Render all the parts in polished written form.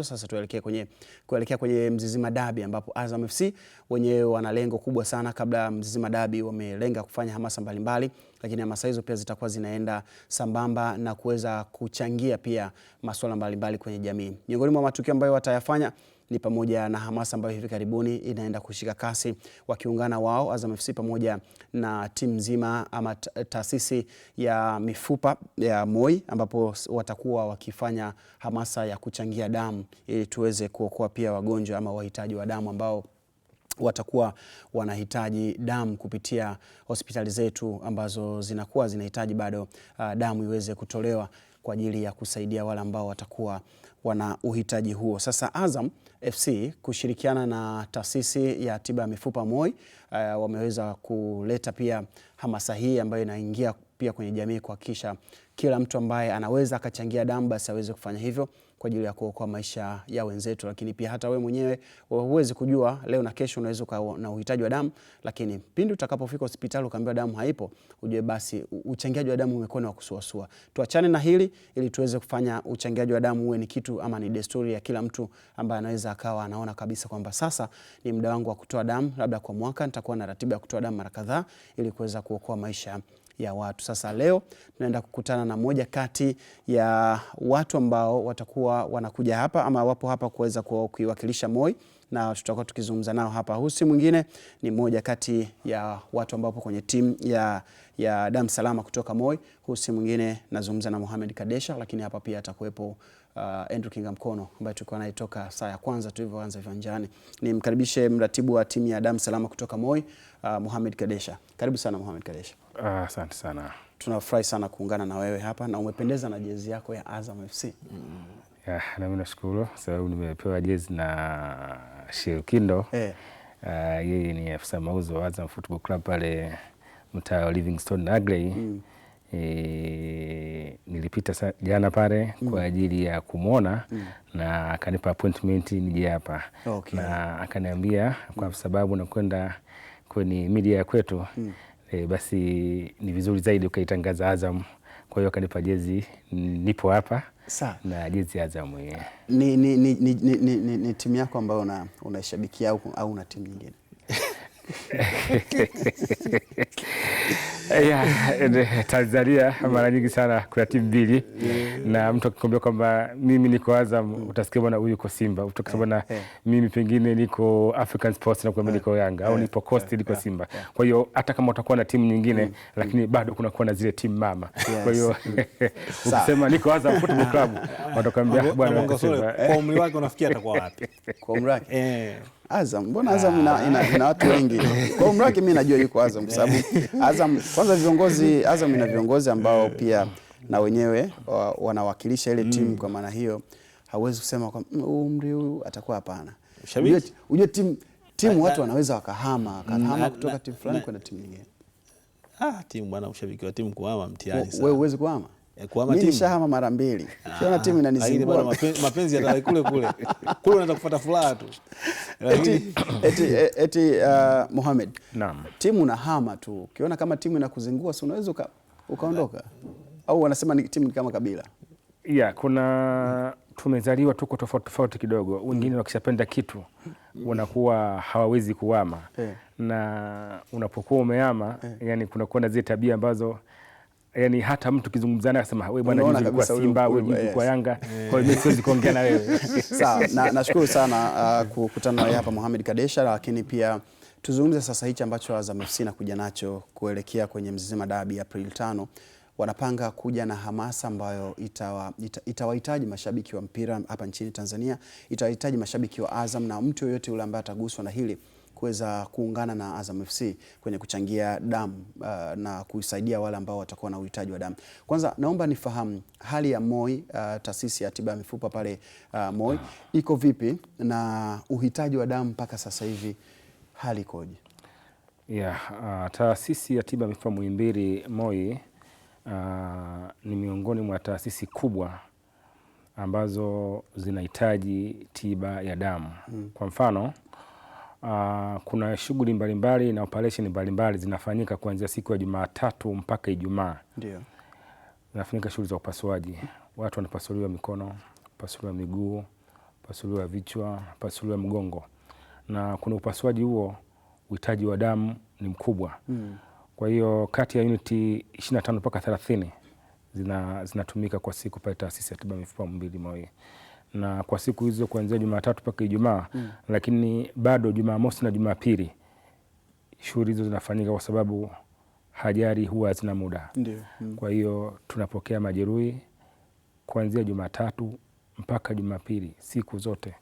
Sasa kuelekea kwenye Mzizima Derby ambapo Azam FC wenyewe wana lengo kubwa sana. Kabla ya Mzizima Derby wamelenga kufanya hamasa mbalimbali, lakini hamasa hizo pia zitakuwa zinaenda sambamba na kuweza kuchangia pia masuala mbalimbali kwenye jamii. Miongoni mwa matukio ambayo watayafanya ni pamoja na hamasa ambayo hivi karibuni inaenda kushika kasi, wakiungana wao Azam FC pamoja na timu nzima ama taasisi ya mifupa ya MOI, ambapo watakuwa wakifanya hamasa ya kuchangia damu ili tuweze kuokoa pia wagonjwa ama wahitaji wa damu ambao watakuwa wanahitaji damu kupitia hospitali zetu ambazo zinakuwa zinahitaji bado damu iweze kutolewa kwa ajili ya kusaidia wale ambao watakuwa wana uhitaji huo. Sasa Azam FC kushirikiana na taasisi ya tiba ya mifupa MOI wameweza kuleta pia hamasa hii ambayo inaingia pia kwenye jamii, kuhakikisha kila mtu ambaye anaweza akachangia damu basi aweze kufanya hivyo kwa ajili ya kuokoa maisha ya wenzetu. Lakini pia hata wewe mwenyewe huwezi kujua leo na kesho unaweza kuwa na uhitaji wa damu, lakini pindi utakapofika hospitali ukaambiwa damu haipo, ujue basi uchangiaji wa damu umekuwa ni wa kusuasua. Tuachane na hili ili tuweze kufanya uchangiaji wa damu uwe ni kitu ama ni desturi ya kila mtu ambaye anaweza akawa anaona kabisa kwamba sasa ni muda wangu wa kutoa damu, labda kwa mwaka nitakuwa na ratiba ya kutoa damu mara kadhaa ili kuweza kuokoa maisha ya watu. Sasa leo tunaenda kukutana na moja kati ya watu ambao watakuwa wanakuja hapa ama wapo hapa kuweza kuiwakilisha MOI, na tutakuwa tukizungumza nao hapa. Husi mwingine ni moja kati ya watu ambao wapo kwenye timu ya damu salama kutoka MOI. Husi mwingine nazungumza na Mohamed Kadesha, lakini hapa pia atakuwepo Andrew Kinga Mkono ambaye tulikuwa naye toka saa ya kwanza tulivyoanza viwanjani. Nimkaribishe mratibu wa timu ya damu salama kutoka MOI, Mohamed Kadesha. Karibu sana Mohamed Kadesha. Asante sana. Tunafurahi sana kuungana na wewe hapa na umependeza na jezi yako ya Azam FC. Na mimi nashukuru sababu nimepewa jezi na Shilkindo. Yeye ni afisa mauzo wa Azam Football Club pale mtaa wa Livingstone na Agrey. Nilipita jana pale kwa ajili ya kumwona na akanipa appointment nije hapa. Na akaniambia kwa sababu nakwenda kwenye media ya kwetu basi ni vizuri zaidi ukaitangaza Azam. Kwa hiyo akanipa jezi, nipo hapa na jezi ya Azam. Ni timu yako ambayo unaishabikia au una timu nyingine? Tanzania mara nyingi sana kuna timu mbili, na mtu akikwambia kwamba mimi niko Azam utasikia bwana huyu yuko Simba, utakisema na mimi pengine niko African Sports na kwamba niko Yanga au nipo Coast niko Simba. Kwa hiyo hata kama utakuwa na timu nyingine lakini bado kunakuwa na zile timu mama. Kwa hiyo ukisema niko Azam Football Club watakwambia bwana kwa umri wake unafikia atakuwa wapi? Kwa umri wake Azam, mbona Azam ina watu wengi. Kwa umri wake mimi najua yuko Azam kwa sababu Azam kwanza Azam ina viongozi ambao pia na wenyewe wanawakilisha ile timu. Kwa maana hiyo hauwezi kusema kwa umri huu atakuwa, hapana. Unajua timu watu wanaweza wakahama kutoka timu fulani kwenda timu nyingine. Timu bwana, ushabiki wa timu kuhama mtihani sana. Wewe huwezi kuhama? Mimi nishahama mara mbili. Kiona timu inanisumbua. Mapenzi yatabaki kule kule. Kule unataka kufuata furaha tu. Eti Mohamed. Naam. Timu unahama tu. Ukiona kama timu inakuzingua si unaweza ukaondoka. Au wanasema ni timu kama kabila. Kuna tumezaliwa tuko tofauti kidogo. Wengine wakishapenda kitu wanakuwa hawawezi kuhama. Na unapokuwa umehama yani kunakuwa na zile tabia ambazo yani hata mtu kizungumzana akasema wewe bwana juzi kwa Simba, wewe juzi kwa Yanga. Kwa hiyo mimi siwezi kuongea na wewe. Sawa, nashukuru sana kukutana nawe hapa Mohamed Kadesha, lakini pia tuzungumze sasa hichi ambacho Azam FC nakuja nacho kuelekea kwenye Mzizima Derby April 5. Wanapanga kuja na hamasa ambayo itawahitaji mashabiki wa mpira hapa nchini Tanzania, itawahitaji mashabiki wa Azam na mtu yoyote yule ambaye ataguswa na hili kuweza kuungana na Azam FC kwenye kuchangia damu na kusaidia wale ambao watakuwa na uhitaji wa damu. Kwanza naomba nifahamu hali ya MOI, taasisi ya tiba ya mifupa pale MOI iko vipi na uhitaji wa damu mpaka sasa hivi hali ikoje? Taasisi ya tiba ya mifupa Muhimbili MOI ni miongoni mwa taasisi kubwa ambazo zinahitaji tiba ya damu. Kwa mfano kuna shughuli mbalimbali na operation mbalimbali zinafanyika kuanzia siku ya Jumatatu mpaka Ijumaa. Ndio. Zinafanyika shughuli za upasuaji. Watu wanapasuliwa mikono, pasuliwa miguu, pasuliwa vichwa, pasuliwa mgongo, na kuna upasuaji huo uhitaji wa damu ni mkubwa. Kwa hiyo kati ya uniti 25 mpaka 30 zinatumika kwa siku pale taasisi ya tiba mifupa mwili MOI, na kwa siku hizo kuanzia Jumatatu mpaka Ijumaa. Lakini bado Jumamosi na Jumapili shughuli hizo zinafanyika kwa sababu hajari huwa hazina muda. Kwa hiyo tunapokea majeruhi kuanzia Jumatatu mpaka Jumapili siku zote,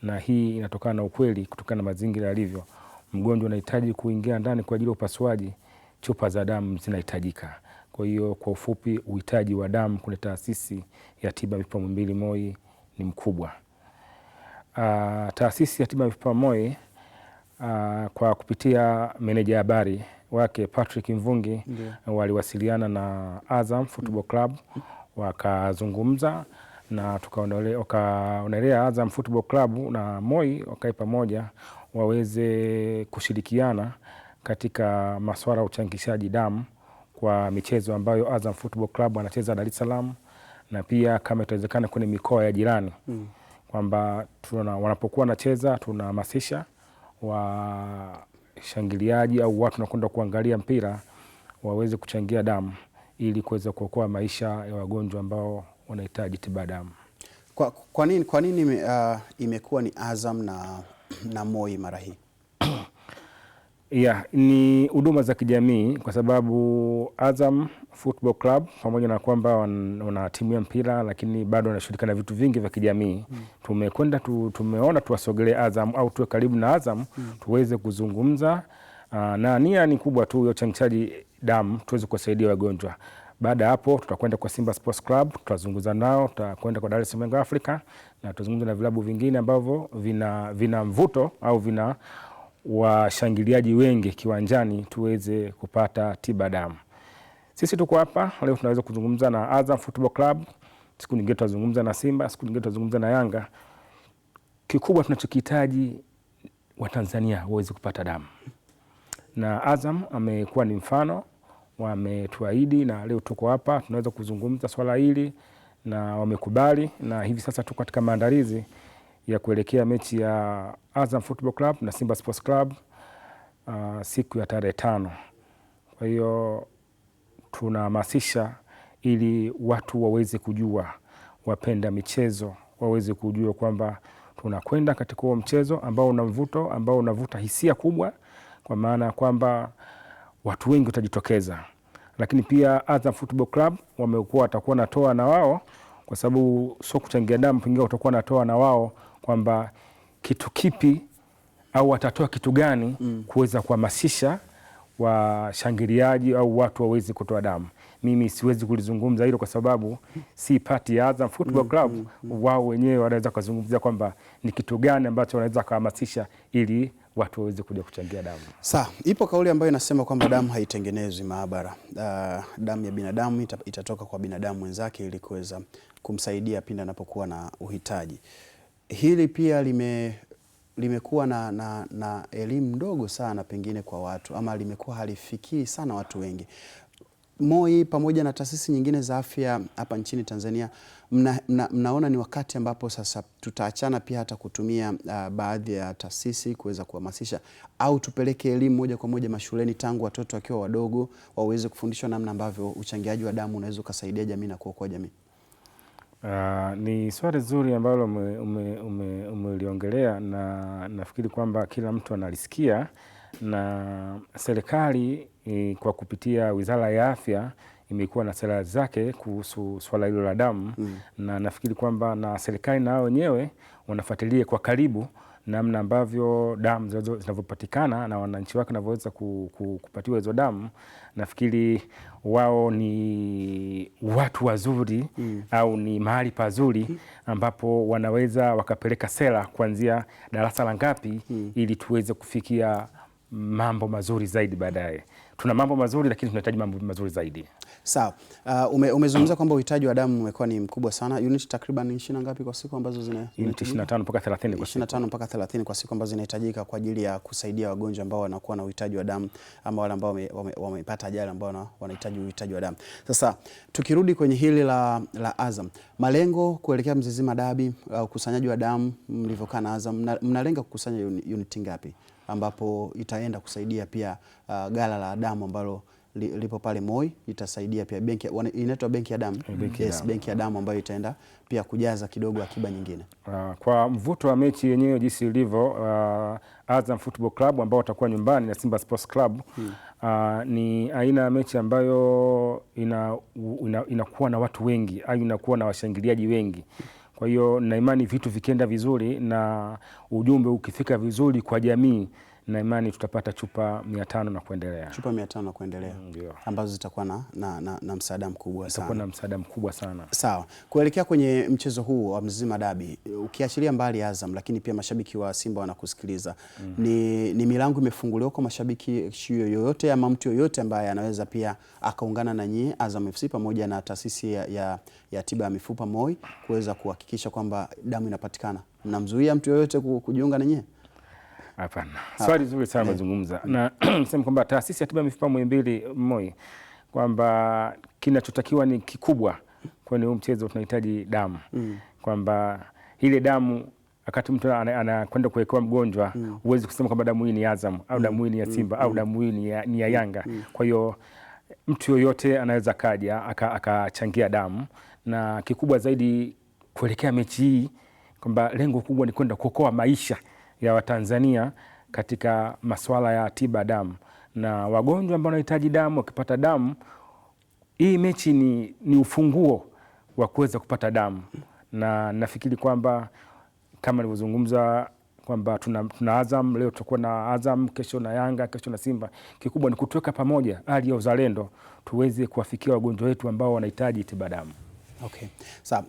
na hii inatokana na ukweli, kutokana na mazingira yalivyo. Mgonjwa anahitaji kuingia ndani kwa ajili ya upasuaji, chupa za damu zinahitajika. Kwa hiyo kwa ufupi, uhitaji wa damu kwenye taasisi ya tiba mifupa mwili MOI ni mkubwa. Taasisi ya tiba mifupa MOI kwa kupitia meneja habari wake Patrick Mvungi waliwasiliana na Azam Football Club, wakazungumza na tukaonelea Azam Football Club na MOI wakae pamoja waweze kushirikiana katika masuala ya uchangishaji damu kwa michezo ambayo Azam Football Club anacheza Dar es Salaam, na pia kama itawezekana kwenye mikoa ya jirani, kwamba wanapokuwa wanacheza tunahamasisha washangiliaji au watu wanakwenda kuangalia mpira waweze kuchangia damu ili kuweza kuokoa maisha ya wagonjwa ambao wanahitaji tiba damu. Kwa nini imekuwa ni Azam na MOI mara hii? Ni huduma za kijamii, kwa sababu Azam Football Club pamoja na kwamba wana timu ya mpira, lakini bado wanashirika na vitu vingi vya kijamii. Tumeona tuwasogelee Azam au tuwe karibu na Azam tuweze kuzungumza, na nia ni kubwa tu ya uchangishaji damu tuweze kusaidia wagonjwa. Baada hapo tutakwenda kwa Simba Sports Club, tutazungumza nao, tutakwenda kwa Dar es Salaam Africa, na tutazungumza na vilabu vingine ambavyo vina mvuto au vina washangiliaji wengi kiwanjani tuweze kupata tiba damu. Sisi tuko hapa leo, tunaweza kuzungumza na Azam Football Club, siku nyingine tutazungumza na Simba, siku nyingine tutazungumza na Yanga. Kikubwa tunachokihitaji Watanzania waweze kupata damu, na Azam amekuwa ni mfano, wametuahidi, na leo tuko hapa tunaweza kuzungumza swala hili na wamekubali, na hivi sasa tuko katika maandalizi ya kuelekea mechi ya Azam Football Club na Simba Sports Club siku ya tarehe 5. Kwa hiyo tunahamasisha ili watu waweze kujua, wapenda michezo waweze kujua kwamba tunakwenda katika huo mchezo ambao una mvuto, ambao unavuta hisia kubwa, kwa maana ya kwamba watu wengi watajitokeza. Lakini pia Azam Football Club wamekuwa watakuwa natoa na wao, kwa sababu sio kuchangia damu, pengine watakuwa natoa na wao kwamba kitu kipi au watatoa kitu gani kuweza kuhamasisha washangiliaji au watu waweze kutoa damu. Mimi siwezi kulizungumza hilo kwa sababu si pati ya Azam Football Club. Wao wenyewe wanaweza kuzungumzia kwamba ni kitu gani ambacho wanaweza kuhamasisha ili watu waweze kuja kuchangia damu. Sawa, ipo kauli ambayo inasema kwamba damu haitengenezwi maabara. Damu ya binadamu itatoka kwa binadamu wenzake ili kuweza kumsaidia pindi anapokuwa na uhitaji. Hili pia limekuwa na elimu ndogo sana pengine kwa watu, ama limekuwa halifikii sana watu wengi. MOI pamoja na taasisi nyingine za afya hapa nchini Tanzania, mnaona ni wakati ambapo sasa tutaachana pia hata kutumia baadhi ya taasisi kuweza kuhamasisha, au tupeleke elimu moja kwa moja mashuleni tangu watoto wakiwa wadogo waweze kufundishwa namna ambavyo uchangiaji wa damu unaweza kusaidia jamii na kuokoa jamii? Ni swali zuri ambalo umeliongelea, na nafikiri kwamba kila mtu analisikia, na serikali kwa kupitia Wizara ya Afya imekuwa na sera zake kuhusu swala hilo la damu, na nafikiri kwamba na serikali na wenyewe wanafuatilia kwa karibu namna ambavyo damu zinavyopatikana na wananchi wake wanavyoweza kupatiwa hizo damu. Nafikiri wao ni watu wazuri au ni mahali pazuri ambapo wanaweza wakapeleka sera kuanzia darasa la ngapi ili tuweze kufikia mambo mazuri zaidi baadaye. tuna mambo mazuri, lakini tunahitaji mambo mazuri zaidi. Sawa. Umezungumza kwamba uhitaji wa damu umekuwa ni mkubwa sana. Unit takriban 20 ngapi kwa siku ambazo unit 25 mpaka 30 kwa siku. 25 mpaka 30 kwa siku ambazo zinahitajika kwa ajili ya kusaidia wagonjwa ambao wanakuwa na uhitaji wa damu ama wale ambao wamepata ajali ambao wanahitaji uhitaji wa damu. Sasa tukirudi kwenye hili la Azam, malengo kuelekea Mzizima Dabi, ukusanyaji wa damu mlivyokaa na Azam, mnalenga kukusanya unit ngapi ambapo itaenda kusaidia pia gala la damu ambalo lipo pale Moi, itasaidia pia benki, inaitwa benki ya damu. Yes, benki ya damu ambayo itaenda pia kujaza kidogo akiba nyingine. Kwa mvuto wa mechi yenyewe jinsi ilivyo, Azam Football Club ambao watakuwa nyumbani na Simba Sports Club, ni aina ya mechi ambayo inakuwa na watu wengi au inakuwa na washangiliaji wengi. Kwa hiyo na imani vitu vikienda vizuri na ujumbe ukifika vizuri kwa jamii, na imani tutapata chupa 500 na kuendelea. Chupa 500 na kuendelea. Ambazo zitakuwa na msaada mkubwa sana. Zitakuwa na msaada mkubwa sana. Sawa. Kuelekea kwenye mchezo huu wa Mzizima Dabi, ukiachilia mbali Azam, lakini pia mashabiki wa Simba wanakusikiliza. Ni milango imefunguliwa kwa mashabiki yoyote ama mtu yoyote ambaye anaweza pia akaungana na nyie Azam FC pamoja na taasisi ya tiba ya mifupa Moi kuweza kuhakikisha kwamba damu inapatikana. Mnamzuia mtu yoyote kujiunga na nyie? Hapana. Swali zuri sana mazungumza. Na nisema kwamba taasisi ya tiba ya mifupa Muhimbili Moi kwamba kinachotakiwa ni kikubwa kwenye huu mchezo, tunahitaji damu. Kwamba ile damu wakati mtu anakwenda kuwekewa mgonjwa, huwezi kusema kwamba damu hii ni Azam au damu hii ni ya Simba au damu hii ni ya Yanga. Kwa hiyo mtu yoyote anaweza kaja akachangia damu, na kikubwa zaidi kuelekea mechi hii kwamba lengo kubwa ni kwenda kuokoa maisha ya Watanzania katika masuala ya tiba damu, na wagonjwa ambao wanahitaji damu wakipata damu, hii mechi ni ufunguo wa kuweza kupata damu. Na nafikiri kwamba kama nilivyozungumza kwamba tuna Azam leo, tutakuwa na Azam kesho na Yanga, kesho na Simba. Kikubwa ni kutuweka pamoja, hali ya uzalendo, tuweze kuwafikia wagonjwa wetu ambao wanahitaji tiba damu. Okay. Sawa,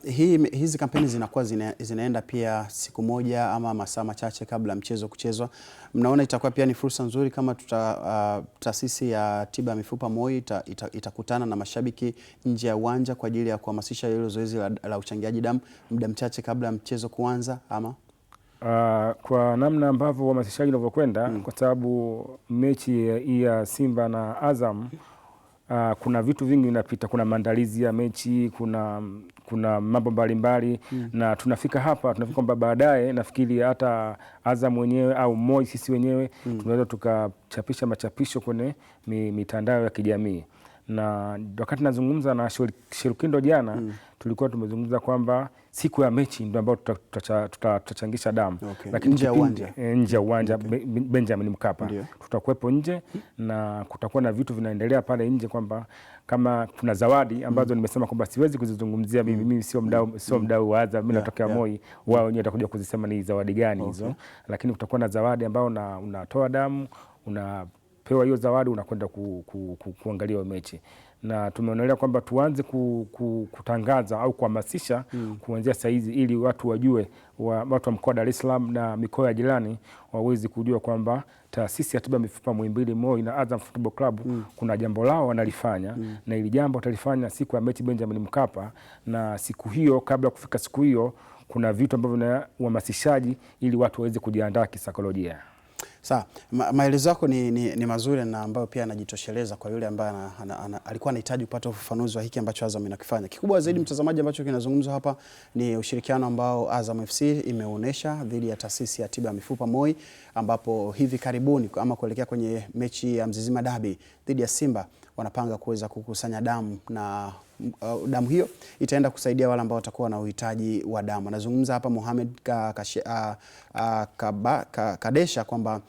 hizi kampeni zinakuwa zinaenda pia siku moja ama masaa machache kabla mchezo kuchezwa. Mnaona itakuwa pia ni fursa nzuri kama taasisi ya tiba ya mifupa Moi itakutana na mashabiki nje ya uwanja kwa ajili ya kuhamasisha hilo zoezi la uchangiaji damu muda mchache kabla ya mchezo kuanza ama? Kwa namna ambavyo uhamasishaji unavyokwenda, kwa sababu mechi ya Simba na Azam kuna vitu vingi vinapita, kuna maandalizi ya mechi, kuna mambo mbalimbali, na tunafika kwamba baadaye nafikiri hata Azam wenyewe au Moi sisi wenyewe tunaweza tukachapisha machapisho kwenye mitandao ya kijamii. Na wakati nazungumza na Sherukindo jana, tulikuwa tumezungumza kwamba siku ya mechi ndio ambayo tutachangisha damu. Lakini nje ya uwanja Benjamin Mkapa tutakuwepo nje, na kutakuwa na vitu vinaendelea pale nje, kwamba kama tuna zawadi ambazo nimesema kwamba siwezi kuzizungumzia mimi sio mdau wa Azam, mimi natokea Moi, wao wenyewe watakuja kuzisema ni zawadi gani hizo. Lakini kutakuwa na zawadi ambao unatoa damu, unapewa hiyo zawadi, unakwenda kuangalia mechi. Na tumeonelea kwamba tuanze kutangaza au kuhamasisha kuanzia saa hizi, ili watu wajue, watu wa mkoa wa Dar es Salaam na mikoa ya jirani waweze kujua kwamba taasisi ya tiba mifupa Muhimbili Moi na Azam Football Club kuna jambo lao wanalifanya, na ili jambo watalifanya siku ya mechi Benjamin Mkapa. Na siku hiyo, kabla ya kufika siku hiyo, kuna vitu ambavyo na uhamasishaji ili watu waweze kujiandaa kisaikolojia. Sawa, maelezo yako ni mazuri na ambayo pia anajitosheleza kwa yule ambaye alikuwa anahitaji kupata ufafanuzi wa hiki ambacho Azam inakifanya. Kikubwa zaidi mtazamaji, ambacho kinazungumzwa hapa ni ushirikiano ambao Azam FC imeonyesha dhidi ya taasisi ya tiba ya mifupa Moi, ambapo hivi karibuni ama kuelekea kwenye mechi ya Mzizima Dabi dhidi ya Simba wanapanga kuweza kukusanya damu, na damu hiyo itaenda kusaidia wale ambao watakuwa na uhitaji wa damu. Anazungumza hapa Mohamed Kadesha kwamba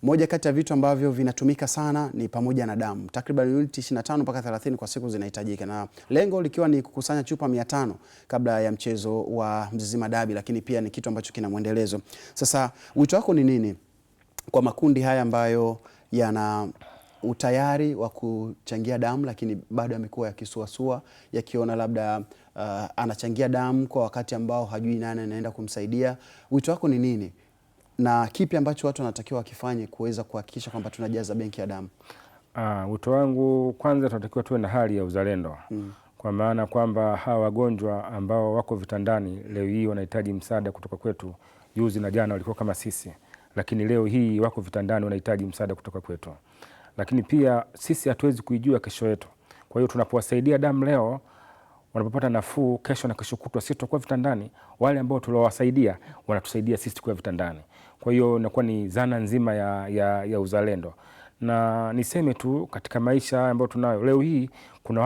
moja kati ya vitu ambavyo vinatumika sana ni pamoja na damu. Takriban unit 25 mpaka 30 kwa siku zinahitajika, na lengo likiwa ni kukusanya chupa 500 kabla ya mchezo wa Mzizima Dabi, lakini pia ni kitu ambacho kina mwendelezo. Sasa wito wako ni nini kwa makundi haya ambayo yana utayari wa kuchangia damu lakini bado yamekuwa yakisuasua, yakiona labda anachangia damu kwa wakati ambao hajui nani anaenda kumsaidia? Wito wako ni nini, na kipi ambacho watu wanatakiwa wakifanye kuweza kuhakikisha kwamba tunajaza benki ya damu? Wito wangu kwanza, tunatakiwa tuwe na hali ya uzalendo kwa maana kwamba hawa wagonjwa ambao wako vitandani leo hii wanahitaji msaada kutoka kwetu. Juzi na jana walikuwa kama sisi, lakini leo hii wako vitandani wanahitaji msaada kutoka kwetu. Lakini pia sisi hatuwezi kuijua kesho yetu. Kwa hiyo tunapowasaidia damu leo, wanapopata nafuu, kesho na kesho kutwa sisi tutakuwa vitandani. Wale ambao tuliowasaidia wanatusaidia sisi tukiwa vitandani. Kwa hiyo inakuwa ni zana nzima ya uzalendo. Na niseme tu katika maisha ambayo tunayo leo hii, kuna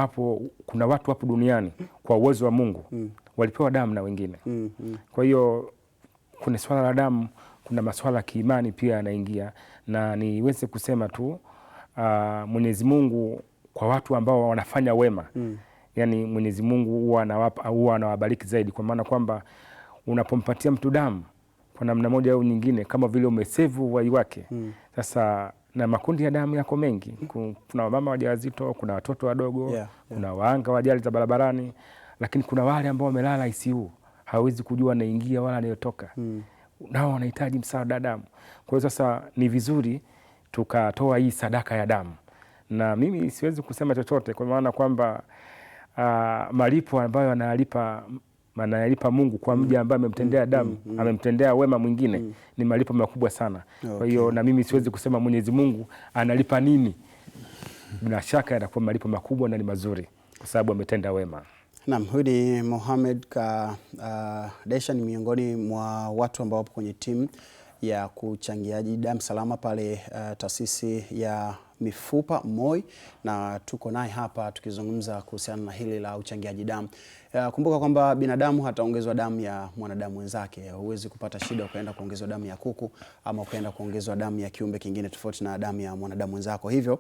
watu hapo duniani kwa uwezo wa Mungu walipewa damu na wengine. Kwa hiyo kuna swala la damu, kuna masuala ya kiimani pia yanaingia, na niweze kusema tu Mwenyezi Mungu kwa watu ambao wanafanya wema, yani Mwenyezi Mungu huwa anawabariki zaidi, kwa maana kwamba unapompatia mtu damu kwa namna moja au nyingine, kama vile umesevu uhai wake. Sasa na makundi ya damu yako mengi. Kuna wamama wajawazito, kuna watoto wadogo, kuna waanga wa ajali za barabarani, lakini kuna wale ambao wamelala ICU, hawezi kujua anaingia wala anayotoka. Nao wanahitaji msaada wa damu. Kwa hiyo sasa ni vizuri tukatoa hii sadaka ya damu. Na mimi siwezi kusema chochote kwa maana kwamba malipo ambayo anayalipa Mungu kwa mja ambaye amemtendea damu, amemtendea wema mwingine, ni malipo makubwa sana. Kwa hiyo na mimi siwezi kusema Mwenyezi Mungu analipa nini. Bila shaka yatakuwa malipo makubwa na ni mazuri kwa sababu ametenda wema. Naam, huyu ni Mohamed Desha, ni miongoni mwa watu ambao wapo kwenye timu ya kuchangiaji damu salama pale taasisi ya mifupa MOI, na tuko naye hapa tukizungumza kuhusiana na hili la uchangiaji damu. Kumbuka kwamba binadamu hataongezwa damu ya mwanadamu wenzake. Huwezi kupata shida ukaenda kuongezwa damu ya kuku ama ukaenda kuongezwa damu ya kiumbe kingine tofauti na damu ya mwanadamu wenzako. Hivyo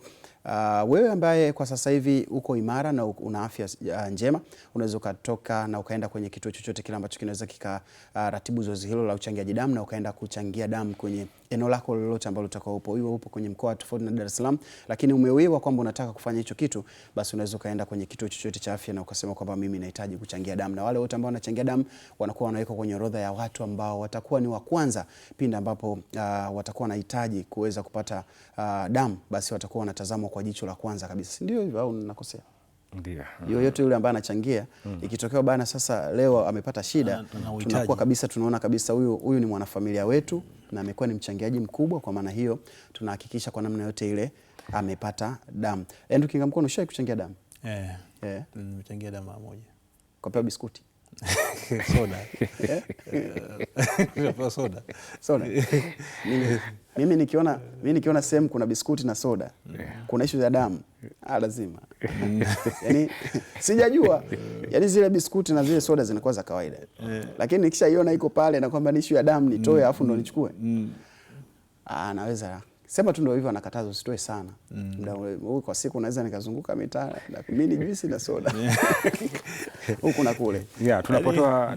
wewe ambaye kwa sasa hivi uko imara na una afya njema, unaweza ukatoka na ukaenda kwenye kituo chochote kile ambacho kinaweza kikaratibu zoezi hilo la uchangiaji damu, na ukaenda kuchangia damu kwenye eneo lako lolote ambalo utakao upo. Iwe upo kwenye mkoa tofauti na Dar es Salaam, lakini umewiwa kwamba unataka kufanya hicho kitu, basi unaweza ukaenda kwenye kituo chochote cha afya na ukasema kwamba mimi nahitaji kuchangia damu. Na wale wote ambao wanachangia damu wanakuwa wanawekwa kwenye orodha ya watu ambao watakuwa ni wa kwanza pindi ambapo watakuwa wanahitaji kuweza kupata damu, basi watakuwa wanatazamwa kwa jicho la kwanza kabisa. Ndio hivyo au ninakosea? Ndio. Yoyote yule ambaye anachangia, ikitokea bana sasa leo amepata shida, tunakuwa kabisa tunaona kabisa huyu ni mwanafamilia wetu na amekuwa ni mchangiaji mkubwa, kwa maana hiyo tunahakikisha kwa namna yote ile amepata damu. Ndio kinga mkono, ushawahi kuchangia damu? Nimechangia damu mara moja. Kwa pia biskuti. Soda. Soda. Soda. Mimi nikiona sehemu kuna biskuti na soda, kuna issue ya damu, lazima. Yaani sijajua. Yaani zile biskuti na zile soda zinakuwa za kawaida. Lakini nikishaiona iko pale na kwamba ni issue ya damu, nitoe afu ndo nichukue. Naweza sema tu ndio hivyo, anakataza usitoe sana. Kwa siku naweza nikazunguka mitaa na mimi juisi na soda. Huku na kule.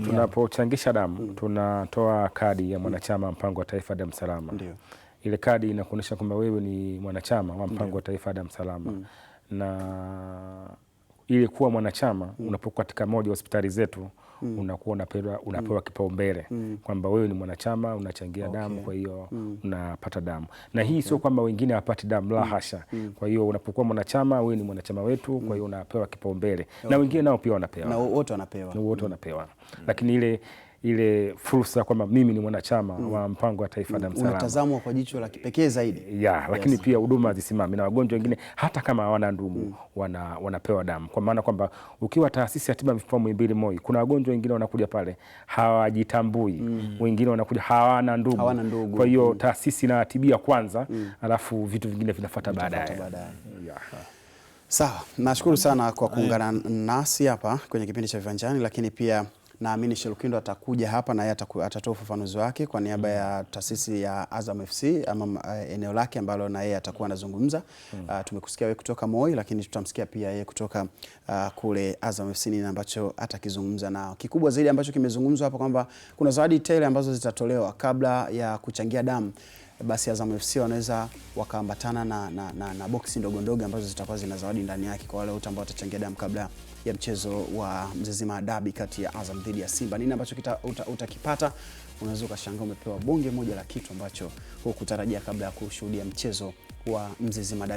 Tunapochangisha damu, tunatoa kadi ya mwanachama mpango wa taifa damu salama. Ndio. Ile kadi inakuonyesha kwamba wewe ni mwanachama wa mpango wa taifa damu salama. Na ili kuwa mwanachama, unapokuwa katika moja hospitali zetu, unakuwa unapewa kipaumbele kwamba wewe ni mwanachama, unachangia damu, kwa hiyo unapata damu. Na hii sio kwamba wengine hawapati damu, la hasha. Kwa hiyo unapokuwa mwanachama, wewe ni mwanachama wetu, kwa hiyo unapewa kipaumbele. Na wengine nao pia wanapewa. Na wote wanapewa. Lakini ile fursa kwamba mimi ni mwanachama wa mpango wa taifa damu salama, unatazamwa kwa jicho la kipekee zaidi. Lakini pia huduma zisimame, na wagonjwa wengine hata kama hawana ndugu wanapewa damu, kwa maana kwamba ukiwa taasisi ya tiba mifupa Muhimbili MOI, kuna wagonjwa wengine wanakuja pale hawajitambui, wengine wanakuja hawana ndugu. Kwa hiyo taasisi inatibia kwanza, alafu vitu vingine vinafuata baadaye. Sawa, nashukuru sana kwa kuungana nasi hapa kwenye kipindi cha Viwanjani, lakini pia naamini Shelukindo atakuja hapa na yeye atatoa ufafanuzi wake kwa niaba ya taasisi ya Azam FC ama eneo lake ambalo na yeye atakuwa anazungumza. Tumekusikia wewe kutoka MOI, lakini tutamsikia pia yeye kutoka kule Azam FC nini ambacho atakizungumza nao. Kikubwa zaidi ambacho kimezungumzwa hapa kwamba kuna zawadi tele ambazo zitatolewa kabla ya kuchangia damu. Basi Azam FC wanaweza wakaambatana na boksi ndogo ndogo ambazo zitakuwa zina zawadi ndani yake kwa wale wote ambao watachangia damu kabla ya mchezo wa Mzizima Dabi kati ya Azam dhidi ya Simba. Nini ambacho utakipata? Unaweza ukashangaa umepewa bonge moja la kitu ambacho hukutarajia kabla ya kushuhudia mchezo wa Mzizima Dabi.